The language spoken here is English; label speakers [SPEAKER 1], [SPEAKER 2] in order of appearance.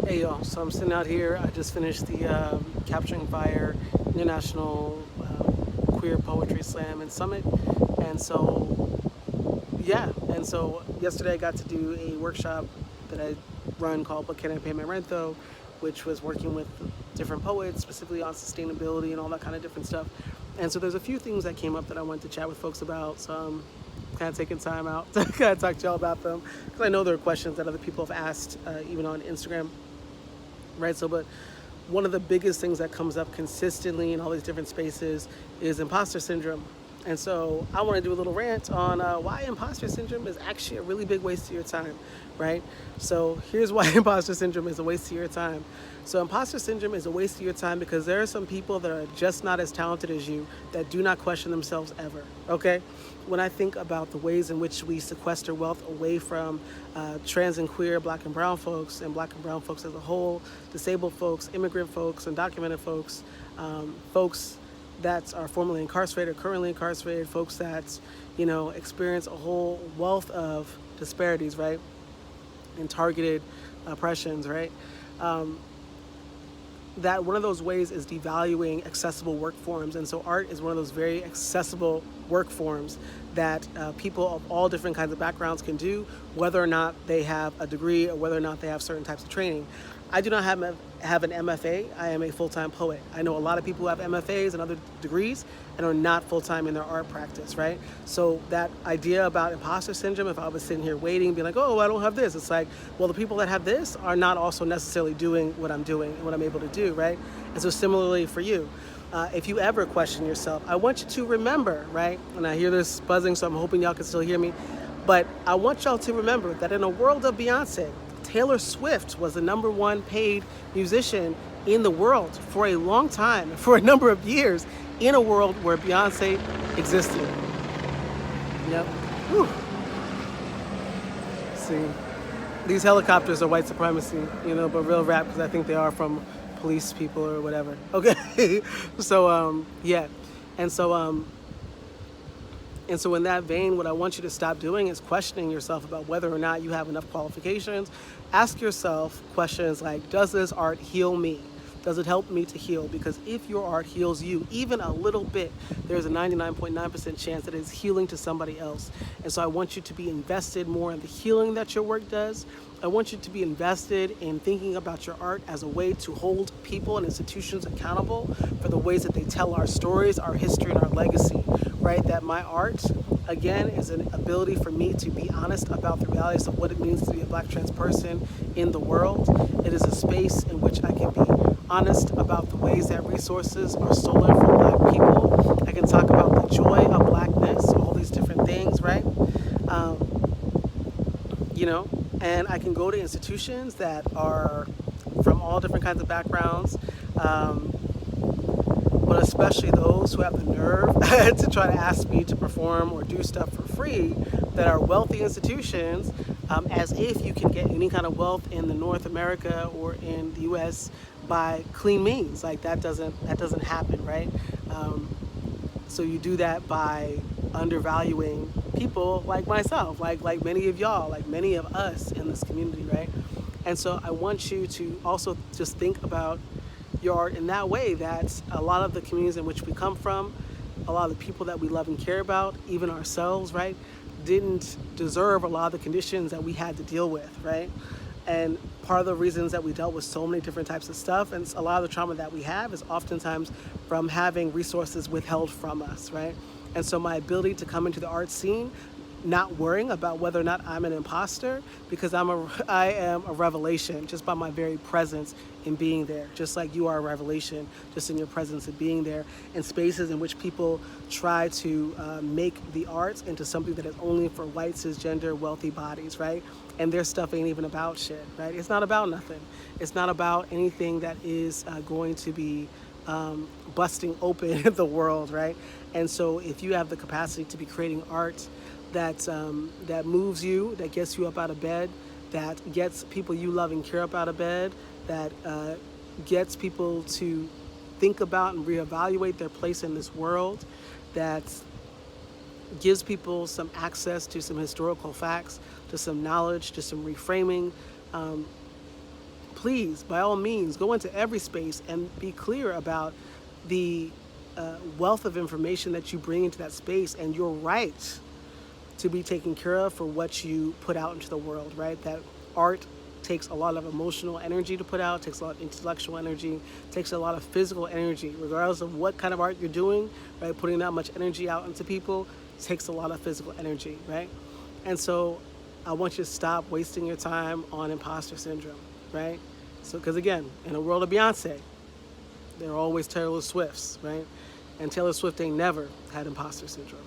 [SPEAKER 1] Hey y'all, so I'm sitting out here. I just finished the Capturing Fire International Queer Poetry Slam and Summit. And so, yeah, and so yesterday I got to do a workshop that I run called But Can I Pay My Rent Though, which was working with different poets, specifically on sustainability and all that kind of different stuff. And so there's a few things that came up that I wanted to chat with folks about. So I'm kind of taking time out to kind of talk to y'all about them because I know there are questions that other people have asked, even on Instagram, right? So, but one of the biggest things that comes up consistently in all these different spaces is imposter syndrome. And so I want to do a little rant on why imposter syndrome is actually a really big waste of your time, right? So here's why imposter syndrome is a waste of your time. So imposter syndrome is a waste of your time because there are some people that are just not as talented as you that do not question themselves ever, okay? When I think about the ways in which we sequester wealth away from trans and queer, black and brown folks as a whole, disabled folks, immigrant folks, undocumented folks, folks that are formerly incarcerated, currently incarcerated, folks that, experience a whole wealth of disparities, right? And targeted oppressions, right? That one of those ways is devaluing accessible work forms. And so art is one of those very accessible work forms that people of all different kinds of backgrounds can do, whether or not they have a degree or whether or not they have certain types of training. I do not have an MFA. I am a full-time poet. I know a lot of people who have MFAs and other degrees and are not full-time in their art practice, right? So that idea about imposter syndrome, if I was sitting here waiting, being like, oh, I don't have this, it's like, well, the people that have this are not also necessarily doing what I'm doing and what I'm able to do, right? And so similarly for you, if you ever question yourself, I want you to remember, right? And I hear this buzzing, so I'm hoping y'all can still hear me. But I want y'all to remember that in a world of Beyonce, Taylor Swift was the #1 paid musician in the world for a long time, for a number of years, in a world where Beyonce existed. Yep. Whew. See, these helicopters are white supremacy, but real rap because I think they are from police people or whatever. Okay. So, yeah. And so, And so in that vein, what I want you to stop doing is questioning yourself about whether or not you have enough qualifications. Ask yourself questions like, does this art heal me? Does it help me to heal? Because if your art heals you, even a little bit, there's a 99.9% chance that it's healing to somebody else. And so I want you to be invested more in the healing that your work does. I want you to be invested in thinking about your art as a way to hold people and institutions accountable for the ways that they tell our stories, our history, and our legacy, right? That my art, again, is an ability for me to be honest about the realities of what it means to be a black trans person in the world. It is a space in which I can be honest about the ways that resources are stolen from black people. I can talk about the joy of blackness, all these different things, right? And I can go to institutions that are from all different kinds of backgrounds, but especially those who have the nerve to try to ask me to perform or do stuff for free, that are wealthy institutions, as if you can get any kind of wealth in the North America or in the US by clean means. Like that doesn't happen, right? So you do that by undervaluing people like myself, like many of y'all, like many of us in this community, right? And so I want you to also just think about your art in that way, that a lot of the communities in which we come from, a lot of the people that we love and care about, even ourselves, right, didn't deserve a lot of the conditions that we had to deal with, right? And part of the reasons that we dealt with so many different types of stuff and a lot of the trauma that we have is oftentimes from having resources withheld from us, right? And so my ability to come into the art scene, not worrying about whether or not I'm an imposter, because I am a revelation just by my very presence in being there, just like you are a revelation just in your presence of being there, in spaces in which people try to make the arts into something that is only for white, cisgender, wealthy bodies, right? And their stuff ain't even about shit, right? It's not about nothing. It's not about anything that is going to be busting open the world, right? And so if you have the capacity to be creating art that moves you, that gets you up out of bed, that gets people you love and care up out of bed, that gets people to think about and reevaluate their place in this world, that gives people some access to some historical facts, to some knowledge, to some reframing, please, by all means, go into every space and be clear about the wealth of information that you bring into that space and your right to be taken care of for what you put out into the world, right? That art takes a lot of emotional energy to put out, takes a lot of intellectual energy, takes a lot of physical energy, regardless of what kind of art you're doing, right? Putting that much energy out into people takes a lot of physical energy, right? And so I want you to stop wasting your time on imposter syndrome, right? So, because again, in the world of Beyonce, there are always Taylor Swifts, right? And Taylor Swift ain't never had imposter syndrome.